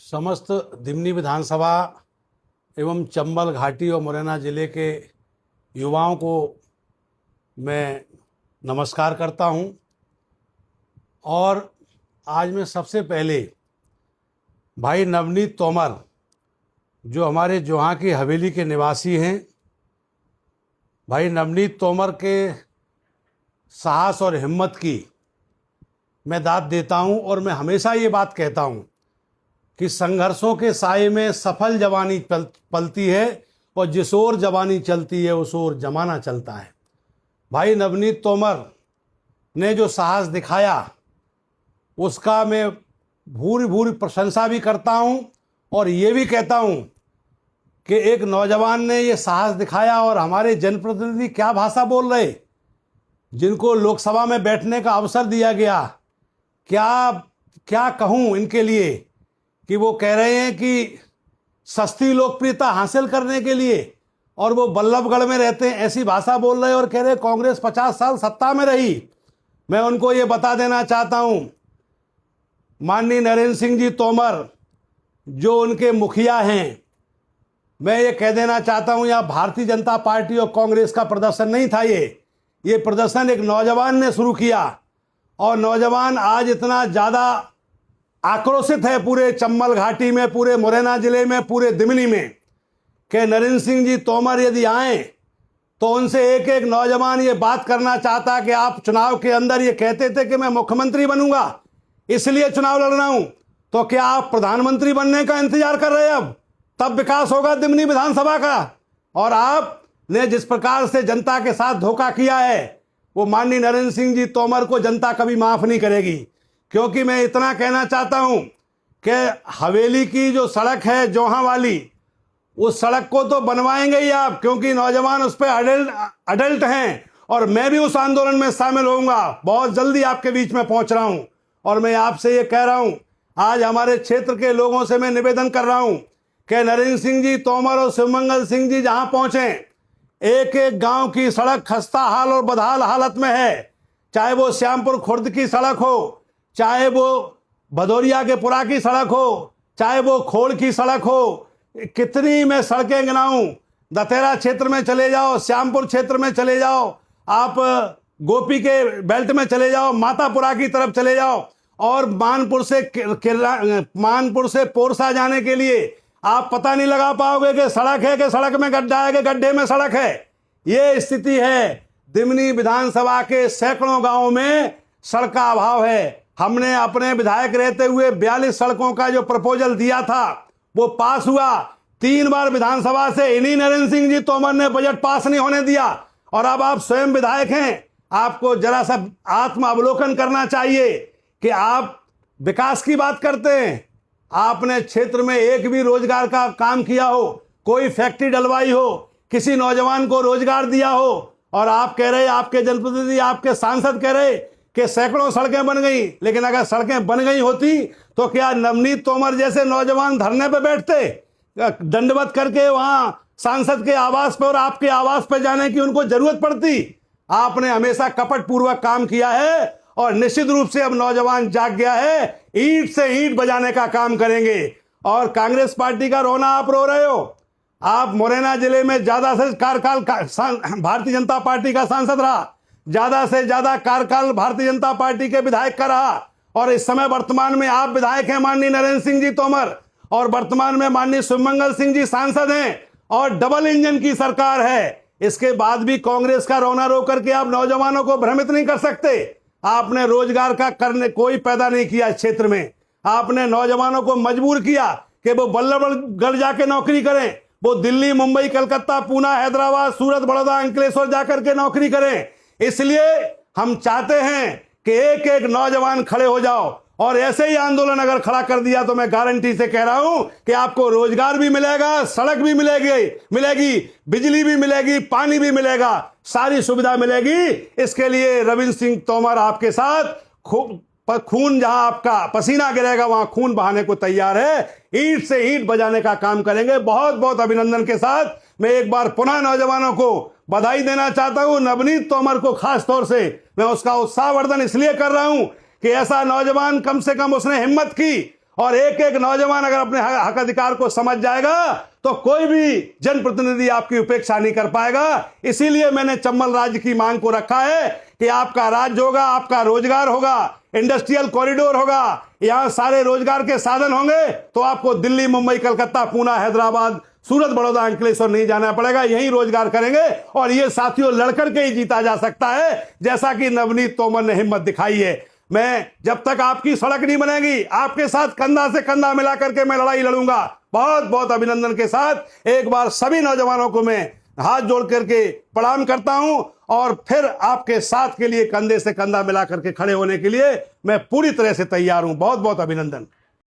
समस्त दिमनी विधानसभा एवं चंबल घाटी और मुरैना जिले के युवाओं को मैं नमस्कार करता हूं। और आज मैं सबसे पहले भाई नवनीत तोमर, जो हमारे जोहा की हवेली के निवासी हैं, भाई नवनीत तोमर के साहस और हिम्मत की मैं दाद देता हूं। और मैं हमेशा ये बात कहता हूं कि संघर्षों के साए में सफल जवानी पलती है और जिस ओर जवानी चलती है उस ओर जमाना चलता है। भाई नवनीत तोमर ने जो साहस दिखाया उसका मैं भूरी भूरी प्रशंसा भी करता हूं और ये भी कहता हूं कि एक नौजवान ने ये साहस दिखाया और हमारे जनप्रतिनिधि क्या भाषा बोल रहे, जिनको लोकसभा में बैठने का अवसर दिया गया, क्या कहूं इनके लिए कि वो कह रहे हैं कि सस्ती लोकप्रियता हासिल करने के लिए, और वो बल्लभगढ़ में रहते हैं, ऐसी भाषा बोल रहे हैं और कह रहे कांग्रेस 50 साल सत्ता में रही। मैं उनको ये बता देना चाहता हूं, माननीय नरेंद्र सिंह जी तोमर जो उनके मुखिया हैं, मैं ये कह देना चाहता हूं, यहाँ भारतीय जनता पार्टी और कांग्रेस का प्रदर्शन नहीं था। ये प्रदर्शन एक नौजवान ने शुरू किया और नौजवान आज इतना ज़्यादा आक्रोशित है पूरे चंबल घाटी में, पूरे मुरैना जिले में, पूरे दिमनी में, कि नरेंद्र सिंह जी तोमर यदि आए तो उनसे एक एक नौजवान ये बात करना चाहता कि आप चुनाव के अंदर ये कहते थे कि मैं मुख्यमंत्री बनूंगा इसलिए चुनाव लड़ रहा हूं, तो क्या आप प्रधानमंत्री बनने का इंतजार कर रहे हैं? अब तब विकास होगा दिमनी विधानसभा का। और आपने जिस प्रकार से जनता के साथ धोखा किया है वो माननीय नरेंद्र सिंह जी तोमर को जनता कभी माफ नहीं करेगी। क्योंकि मैं इतना कहना चाहता हूं कि हवेली की जो सड़क है जोहा वाली, उस सड़क को तो बनवाएंगे ही आप, क्योंकि नौजवान उस पर अडल्ट हैं और मैं भी उस आंदोलन में शामिल होऊंगा। बहुत जल्दी आपके बीच में पहुंच रहा हूं और मैं आपसे ये कह रहा हूं, आज हमारे क्षेत्र के लोगों से मैं निवेदन कर रहा हूं कि नरेंद्र सिंह जी तोमर और शिवमंगल सिंह जी जहां पहुंचे, एक एक गांव की सड़क खस्ता हाल और बदहाल हालत में है। चाहे वो श्यामपुर खुर्द की सड़क हो, चाहे वो भदौरिया के पुरा की सड़क हो, चाहे वो खोड़ की सड़क हो, कितनी मैं सड़कें गिनाऊं। दतेरा क्षेत्र में चले जाओ, श्यामपुर क्षेत्र में चले जाओ, आप गोपी के बेल्ट में चले जाओ, मातापुरा की तरफ चले जाओ, और मानपुर से पोरसा जाने के लिए आप पता नहीं लगा पाओगे कि सड़क है कि सड़क में गड्ढा है कि गड्ढे में सड़क है। ये स्थिति है। दिमनी विधानसभा के सैकड़ों गांवों में सड़क का अभाव है। हमने अपने विधायक रहते हुए 42 सड़कों का जो प्रपोजल दिया था वो पास हुआ। 3 बार विधानसभा से इन्हीं नरेंद्र सिंह जी तोमर ने बजट पास नहीं होने दिया। और अब आप स्वयं विधायक हैं, आपको जरा सा आत्म अवलोकन करना चाहिए कि आप विकास की बात करते हैं, आपने क्षेत्र में एक भी रोजगार का काम किया हो, कोई फैक्ट्री डलवाई हो, किसी नौजवान को रोजगार दिया हो, और आप कह रहे, आपके जनप्रतिनिधि, आपके सांसद कह रहे कि सैकड़ों सड़कें बन गई। लेकिन अगर सड़कें बन गई होती तो क्या नवनीत तोमर जैसे नौजवान धरने पे बैठते, दंडवत करके वहां सांसद के आवास पर और आपके आवास पर जाने की उनको जरूरत पड़ती? आपने हमेशा कपट पूर्वक काम किया है और निश्चित रूप से अब नौजवान जाग गया है, ईंट से ईंट बजाने का काम करेंगे। और कांग्रेस पार्टी का रोना आप रो रहे हो। आप मुरैना जिले में ज्यादा से कार्यकाल भारतीय जनता पार्टी का सांसद रहा, ज्यादा से ज्यादा कार्यकाल भारतीय जनता पार्टी के विधायक का रहा, और इस समय वर्तमान में आप विधायक हैं माननीय नरेंद्र सिंह जी तोमर, और वर्तमान में माननीय शिवमंगल सिंह जी सांसद हैं, और डबल इंजन की सरकार है। इसके बाद भी कांग्रेस का रोना रो करके आप नौजवानों को भ्रमित नहीं कर सकते। आपने रोजगार का करने कोई पैदा नहीं किया क्षेत्र में। आपने नौजवानों को मजबूर किया कि वो बल्लभगढ़ जाके नौकरी करें, वो दिल्ली, मुंबई, कलकत्ता, पूना, हैदराबाद, सूरत, बड़ौदा, अंकलेश्वर जाकर के नौकरी करें। इसलिए हम चाहते हैं कि एक एक नौजवान खड़े हो जाओ, और ऐसे ही आंदोलन अगर खड़ा कर दिया तो मैं गारंटी से कह रहा हूं कि आपको रोजगार भी मिलेगा, सड़क भी मिलेगी, बिजली भी मिलेगी, पानी भी मिलेगा, सारी सुविधा मिलेगी। इसके लिए रविंद्र सिंह तोमर आपके साथ खून जहां आपका पसीना गिरेगा वहां खून बहाने को तैयार है, ईंट से ईंट बजाने का काम करेंगे। बहुत बहुत अभिनंदन के साथ मैं एक बार पुनः नौजवानों को बधाई देना चाहता हूं। नवनीत तोमर को खास तौर से मैं उसका उत्साहवर्धन इसलिए कर रहा हूं कि ऐसा नौजवान, कम से कम उसने हिम्मत की और एक एक नौजवान अगर अपने हक अधिकार को समझ जाएगा तो कोई भी जनप्रतिनिधि आपकी उपेक्षा नहीं कर पाएगा। इसीलिए मैंने चंबल राज्य की मांग को रखा है कि आपका राज्य होगा, आपका रोजगार होगा, इंडस्ट्रियल कॉरिडोर होगा, यहां सारे रोजगार के साधन होंगे, तो आपको दिल्ली, मुंबई, कलकत्ता, पूना, हैदराबाद, सूरत, बड़ौदा, अंकलेश्वर नहीं जाना पड़ेगा। यही रोजगार करेंगे और ये साथियों लड़कर के ही जीता जा सकता है, जैसा कि नवनीत तोमर ने हिम्मत दिखाई है। मैं जब तक आपकी सड़क नहीं बनेगी, आपके साथ कंधा से कंधा मिला करके मैं लड़ाई लड़ूंगा। बहुत बहुत अभिनंदन के साथ एक बार सभी नौजवानों को मैं हाथ जोड़ करके प्रणाम करता हूं और फिर आपके साथ के लिए कंधे से कंधा मिला करके खड़े होने के लिए मैं पूरी तरह से तैयार हूं। बहुत बहुत अभिनंदन।